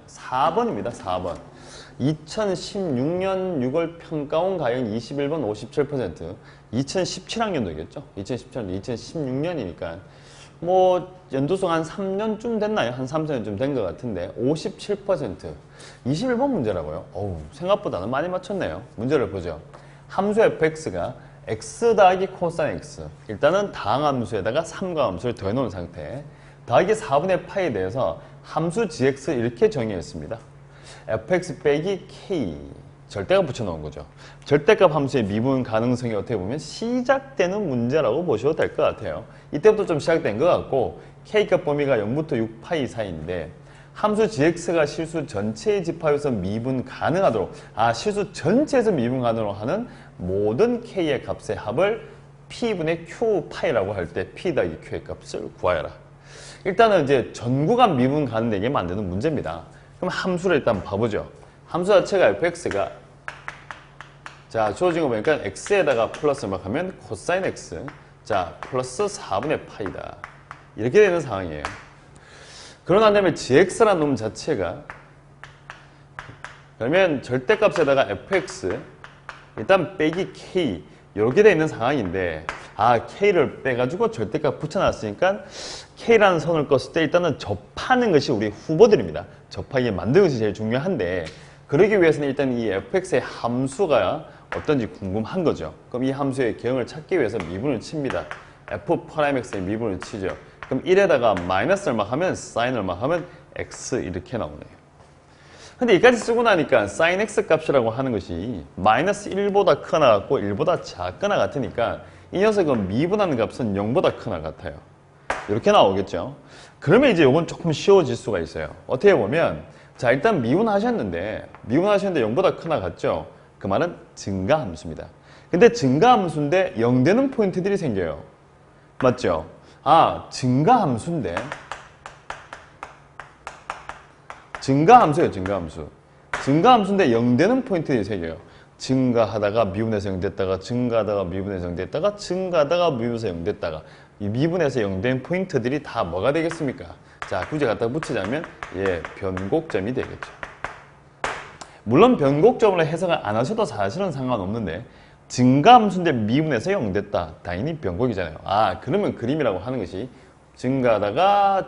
4번입니다. 4번. 2016년 6월 평가원 가형 21번 57%. 2017학년도겠죠? 2017년, 2016년이니까. 뭐, 연도수가 한 3년쯤 됐나요? 한 3, 4년쯤 된 것 같은데, 57%. 21번 문제라고요? 어우, 생각보다는 많이 맞췄네요. 문제를 보죠. 함수 fx가 x 더하기 코사인 x. 일단은 다항함수에다가 3과 함수를 더해놓은 상태. 더하기 4분의 파이에 대해서 함수 gx 이렇게 정의했습니다. fx 빼기 k. 절대값 붙여놓은 거죠. 절대값 함수의 미분 가능성이 어떻게 보면 시작되는 문제라고 보셔도 될 것 같아요. 이때부터 좀 시작된 것 같고 k값 범위가 0부터 6파이 사이인데 함수 gx가 실수 전체의 집합에서 미분 가능하도록 실수 전체에서 미분 가능하도록 하는 모든 k의 값의 합을 p분의 q파이라고 할 때 p 더하기 q의 값을 구하여라. 일단은 이제 전구간 미분 가능되게 만드는 문제입니다. 그럼 함수를 일단 봐보죠. 함수 자체가 fx가 자 주어진 거 보니까 x에다가 플러스 막 하면 코사인 x 자 플러스 4분의 파이다 이렇게 되는 상황이에요. 그러나 다음에 gx라는 놈 자체가 그러면 절대값에다가 fx 일단 빼기 k 이렇게 되어 있는 상황인데 k를 빼가지고 절대값 붙여놨으니까 k라는 선을 껐을 때 일단은 접하는 것이 우리 후보들입니다. 접하게 만드는 것이 제일 중요한데 그러기 위해서는 일단 이 fx의 함수가 어떤지 궁금한 거죠. 그럼 이 함수의 개형을 찾기 위해서 미분을 칩니다. f'x의 미분을 치죠. 그럼 1에다가 마이너스 얼마 하면 사인 얼마 하면 x 이렇게 나오네요. 근데 여기까지 쓰고 나니까 sin x 값이라고 하는 것이 마이너스 1보다 크나 같고 1보다 작거나 같으니까 이 녀석은 미분하는 값은 0보다 크나 같아요. 이렇게 나오겠죠. 그러면 이제 이건 조금 쉬워질 수가 있어요. 어떻게 보면 자 일단 미분하셨는데 0보다 크나 같죠. 그 말은 증가함수입니다. 근데 증가함수인데 0되는 포인트들이 생겨요. 맞죠? 증가함수인데 증가함수예요. 증가함수인데 0되는 포인트들이 생겨요. 증가하다가 미분해서 0 됐다가 증가하다가 미분해서 0 됐다가 증가하다가 미분해서 0 됐다가 이 미분해서 0된 포인트들이 다 뭐가 되겠습니까? 자 굳이 갖다 붙이자면 변곡점이 되겠죠. 물론 변곡점으로 해석을 안 하셔도 사실은 상관없는데 증가함수인데 미분해서 0 됐다. 당연히 변곡이잖아요. 그러면 그림이라고 하는 것이 증가하다가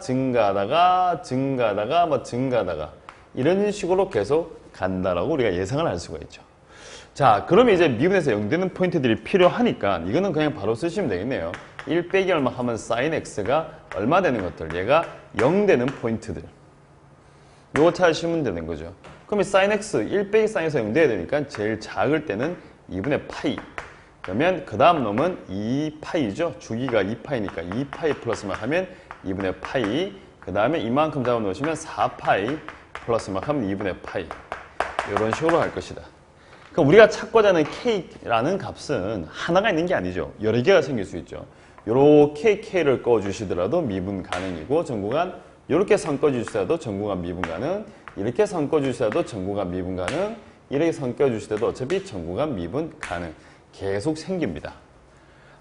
이런 식으로 계속 간다라고 우리가 예상을 할 수가 있죠. 자, 그러면 이제 미분해서 0 되는 포인트들이 필요하니까 이거는 그냥 바로 쓰시면 되겠네요. 1 빼기 얼마 하면 sin x가 얼마 되는 것들, 얘가 0 되는 포인트들. 요거 찾으시면 되는 거죠. 그러면 sin x 1 빼기 sin에서 0 돼야 되니까 제일 작을 때는 2분의 파이. 그러면 그 다음 놈은 2파이죠. 주기가 2파이니까 2파이 플러스만 하면 2분의 파이. 그 다음에 이만큼 잡아놓으시면 4파이 플러스만 하면 2분의 파이. 이런 식으로 할 것이다. 그럼 우리가 찾고자 하는 k라는 값은 하나가 있는 게 아니죠. 여러 개가 생길 수 있죠. 요렇게 k를 꺼주시더라도 미분 가능이고 전구간 이렇게 선 꺼주시더라도 전구간 미분 가능, 이렇게 선 꺼주시더라도 전구간 미분 가능, 이렇게 선 꺼주시더라도 어차피 전구간 미분 가능 계속 생깁니다.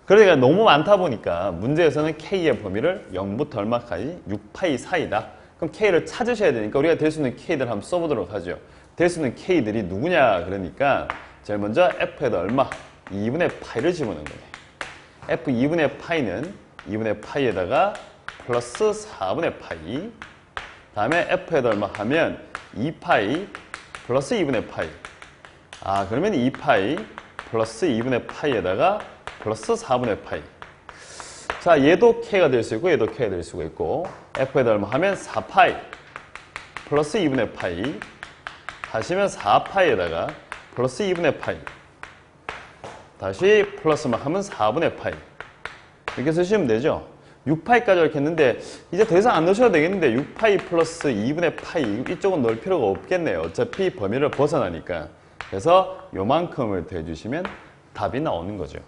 그러니까 너무 많다 보니까 문제에서는 k의 범위를 0부터 얼마까지? 6파이 사이다. 그럼 k를 찾으셔야 되니까 우리가 될 수 있는 k들 한번 써보도록 하죠. 될 수 있는 k들이 누구냐 그러니까 제일 먼저 f에다 얼마? 2분의 파이를 집어넣는 거예요. f 2분의 파이는 2분의 파이에다가 플러스 4분의 파이 다음에 f에다 얼마 하면 2파이 플러스 2분의 파이 그러면 2파이 플러스 2분의 파이에다가 플러스 4분의 파이 자 얘도 k가 될 수 있고 얘도 k가 될 수가 있고 f에다 얼마 하면 4파이 플러스 2분의 파이 하시면 4파이에다가 플러스 2분의 파이 다시 플러스만 하면 4분의 파이 이렇게 쓰시면 되죠. 6파이까지 이렇게 했는데 이제 더 이상 안 넣으셔도 되겠는데 6파이 플러스 2분의 파이 이쪽은 넣을 필요가 없겠네요. 어차피 범위를 벗어나니까 그래서 요만큼을 더해주시면 답이 나오는 거죠.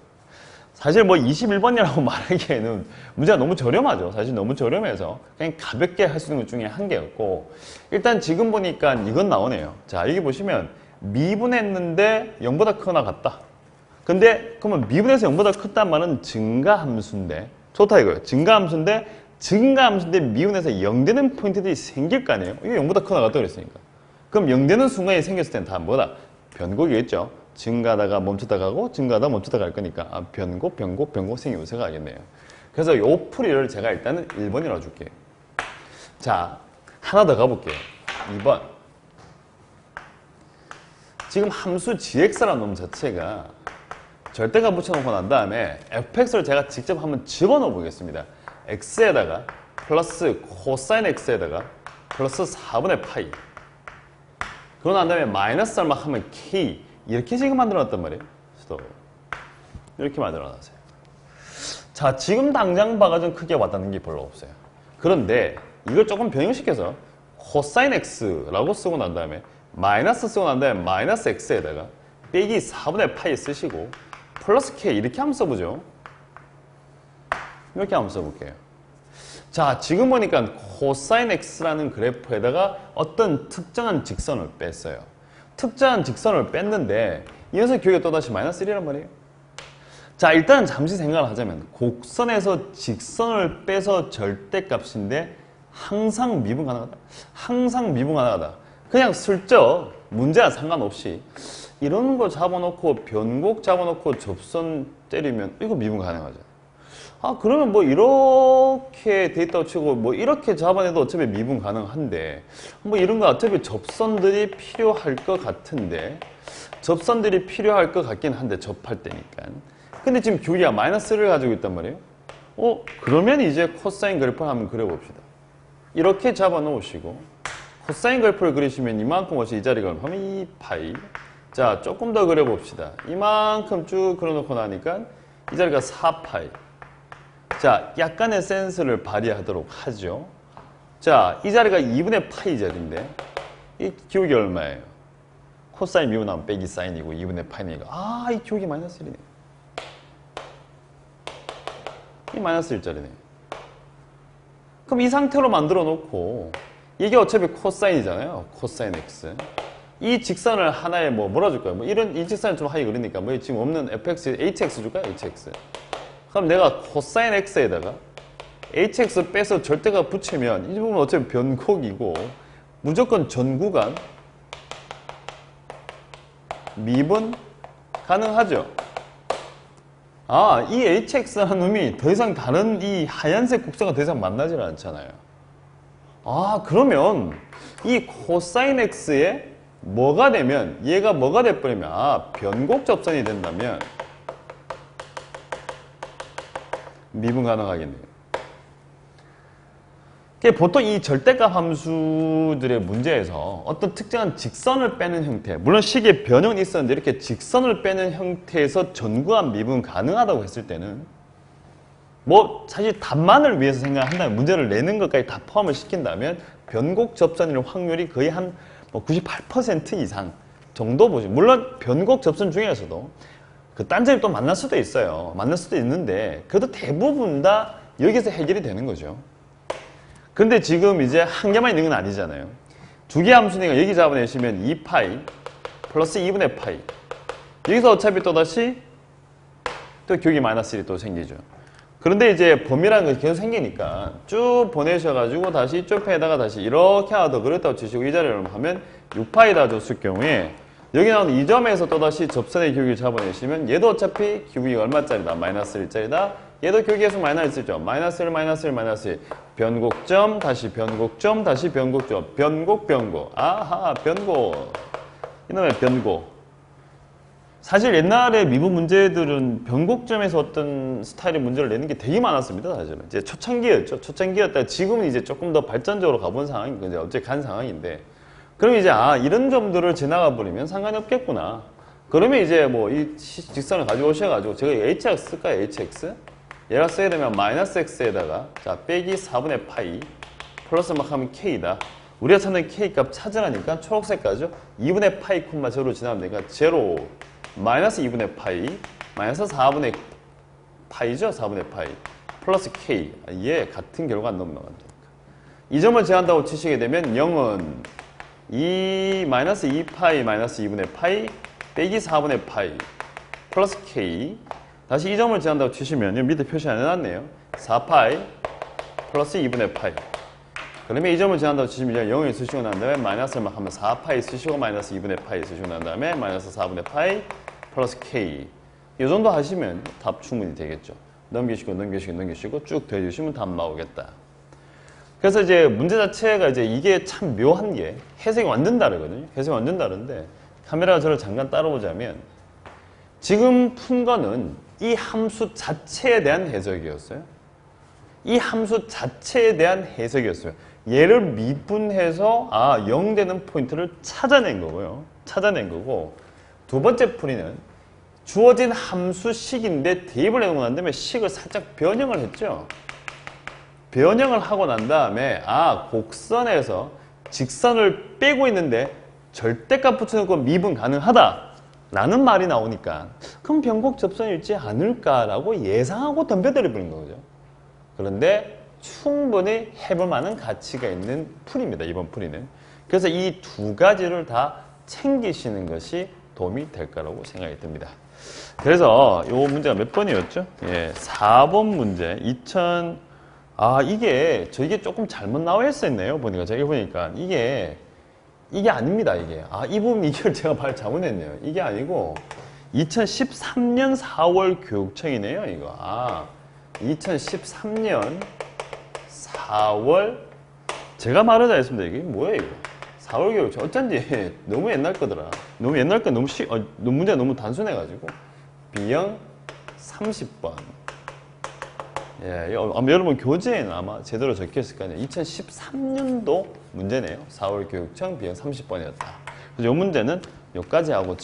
사실 뭐 21번이라고 말하기에는 문제가 너무 저렴하죠. 사실 너무 저렴해서 그냥 가볍게 할 수 있는 것 중에 한 개였고 일단 지금 보니까 이건 나오네요. 자 여기 보시면 미분했는데 0보다 크거나 같다. 근데 그러면 미분해서 0보다 크단 말은 증가함수인데 좋다 이거예요. 증가함수인데 증가함수인데 미분에서 0되는 포인트들이 생길 거 아니에요? 이게 0보다 크다 같다 그랬으니까. 그럼 0되는 순간이 생겼을 때는 다 뭐다? 변곡이겠죠. 증가하다가 멈췄다 가고 증가하다 멈췄다 갈 거니까 변곡, 변곡, 변곡 생기면서가 알겠네요. 그래서 요 풀이를 제가 일단은 1번이라고 줄게요. 자, 하나 더 가볼게요. 2번. 지금 함수 gx라는 놈 자체가 절대값 붙여놓고 난 다음에 fx를 제가 직접 한번 집어넣어 보겠습니다. x에다가 플러스 코사인 x에다가 플러스 4분의 파이. 그러고 난 다음에 마이너스 얼마 하면 k. 이렇게 지금 만들어놨단 말이에요. 이렇게 만들어놨어요. 자, 지금 당장 봐가지고 크게 와닿는 게 별로 없어요. 그런데 이걸 조금 변형시켜서 코사인 x라고 쓰고 난 다음에 마이너스 쓰고 난 다음에 마이너스 x에다가 빼기 4분의 파이 쓰시고 플러스 k 이렇게 한번 써보죠. 이렇게 한번 써볼게요. 자, 지금 보니까 코사인 x라는 그래프에다가 어떤 특정한 직선을 뺐어요. 특정한 직선을 뺐는데 이 녀석 교육이 또다시 마이너스 1이란 말이에요. 자, 일단 잠시 생각을 하자면 곡선에서 직선을 빼서 절대값인데 항상 미분 가능하다. 항상 미분 가능하다. 그냥 슬쩍 문제와 상관없이 이런 거 잡아놓고 변곡 잡아놓고 접선 때리면 이거 미분 가능하죠. 그러면 뭐 이렇게 돼 있다고 치고 뭐 이렇게 잡아내도 어차피 미분 가능한데 뭐 이런 거 어차피 접선들이 필요할 것 같은데 접선들이 필요할 것 같긴 한데 접할 때니까. 근데 지금 교기가 마이너스를 가지고 있단 말이에요. 그러면 이제 코사인 그래프를 한번 그려봅시다. 이렇게 잡아 놓으시고 코사인 그래프를 그리시면 이만큼 어시 이 자리가 하면 2파이. 자, 조금 더 그려봅시다. 이만큼 쭉 그려놓고 나니까 이 자리가 4파이. 자, 약간의 센스를 발휘하도록 하죠. 자, 이 자리가 2분의 파이 자리인데 이 기울기 얼마예요? 코사인 미분하면 빼기 사인이고 2분의 파이니까 이 기울기 마이너스 1이네. 이 마이너스 1짜리네. 그럼 이 상태로 만들어 놓고 이게 어차피 코사인이잖아요. 코사인 x. 이 직선을 하나에 뭐라 줄까요? 이 직선이 좀 하기 그러니까 지금 없는 fx, hx 줄까요? hx. 그럼 내가 코사인 x에다가 hx 빼서 절대값 붙이면 이 부분은 어차피 변곡이고 무조건 전 구간 미분 가능하죠. 이 hx라는 놈이 더 이상 다른 이 하얀색 곡선과 더 이상 만나질 않잖아요. 그러면 이 코사인 x에 뭐가 되면 얘가 뭐가 돼버리면 변곡 접선이 된다면 미분 가능하겠네요. 보통 이 절대값 함수들의 문제에서 어떤 특정한 직선을 빼는 형태, 물론 식의 변형은 있었는데 이렇게 직선을 빼는 형태에서 전구간 미분 가능하다고 했을 때는 사실 답만을 위해서 생각한다면 문제를 내는 것까지 다 포함을 시킨다면 변곡 접선일 확률이 거의 한 98% 이상 정도 보죠. 물론 변곡 접선 중에서도 그 딴점이 또 만날 수도 있어요. 만날 수도 있는데 그래도 대부분 다 여기서 해결이 되는 거죠. 근데 지금 이제 한 개만 있는 건 아니잖아요. 두 개 함수니까 여기 잡아내시면 2파이 플러스 2분의 파이. 여기서 어차피 또다시 또 교기 마이너스 1이 또 생기죠. 그런데 이제 범위라는 것이 계속 생기니까 쭉 보내셔가지고 다시 이쪽 편에다가 다시 이렇게 하나 더 그렸다고 치시고 이 자리를 하면 6파이다 줬을 경우에 여기 나오는 이 점에서 또다시 접선의 교기를 잡아내시면 얘도 어차피 교기가 얼마짜리다? 마이너스 1짜리다. 얘도 교기에서 마이너스 1죠. 마이너스 1, 마이너스 1, 마이너스 1. 변곡점, 다시 변곡점, 다시 변곡점. 변곡, 변곡. 변곡. 이놈의 변곡. 사실 옛날에 미분 문제들은 변곡점에서 어떤 스타일의 문제를 내는 게 되게 많았습니다. 사실은. 이제 초창기였죠. 초창기였다가 지금은 이제 조금 더 발전적으로 가본 상황이고, 이제 어째 간 상황인데. 그럼 이제, 이런 점들을 지나가 버리면 상관이 없겠구나. 그러면 이제 이 직선을 가지고 오셔가지고, 제가 hx 쓸까요? hx? 얘가 써야 되면 마이너스 x에다가, 자, 빼기 4분의 파이, 플러스 막 하면 k다. 우리가 찾는 k 값 찾으라니까 초록색까지요. 2분의 파이 콤마 제로 지나면 되니까 제로. 마이너스 2분의 파이, 마이너스 4분의 파이죠? 4분의 파이. 플러스 k. 얘 같은 결과 안 넘어간다니까. 이 점을 제한다고 치시게 되면 0은 마이너스 2파이 마이너스 2분의 파이 빼기 4분의 파이 플러스 k. 다시 이 점을 제한다고 치시면 밑에 표시 안 해놨네요. 4파이 플러스 2분의 파이. 그러면 이 점을 지난다고 치시면 이제 0을 쓰시고 난 다음에 마이너스를 막 하면 4파이 쓰시고 마이너스 2분의 파이 쓰시고 난 다음에 마이너스 4분의 파이 플러스 k. 이 정도 하시면 답 충분히 되겠죠. 넘기시고 넘기시고 넘기시고 쭉 더해주시면 답 나오겠다. 그래서 이제 문제 자체가 이제 이게 참 묘한 게 해석이 완전 다르거든요. 해석이 완전 다른데 카메라가 저를 잠깐 따라오자면 지금 푼 거는 이 함수 자체에 대한 해석이었어요. 이 함수 자체에 대한 해석이었어요. 얘를 미분해서 0 되는 포인트를 찾아낸 거고요. 찾아낸 거고 두 번째 풀이는 주어진 함수식인데 대입을 해놓고 난 다음에 식을 살짝 변형을 했죠. 변형을 하고 난 다음에 곡선에서 직선을 빼고 있는데 절대값 붙여놓고 미분 가능하다 라는 말이 나오니까 그럼 변곡 접선일지 않을까라고 예상하고 덤벼들어버린 거죠. 그런데 충분히 해볼 만한 가치가 있는 풀입니다. 이번 풀이는. 그래서 이 두 가지를 다 챙기시는 것이 도움이 될 거라고 생각이 듭니다. 그래서 이 문제가 몇 번이었죠? 예, 4번 문제. 이게 조금 잘못 나와 있었네요. 보니까 제가 보니까 이게 아닙니다. 이 부분 이걸 제가 말 잘못했네요. 이게 아니고 2013년 4월 교육청이네요. 이거 2013년 4월 제가 말을 잘했습니다. 이게 뭐예요 이거? 4월 교육청 어쩐지 너무 옛날 거더라. 너무 옛날 거 문제가 너무 단순해가지고 B형 30번. 예, 아마 여러분 교재에는 아마 제대로 적혀있을 거 아니에요. 2013년도 문제네요. 4월 교육청 B형 30번이었다. 그래서 이 문제는 여기까지 하고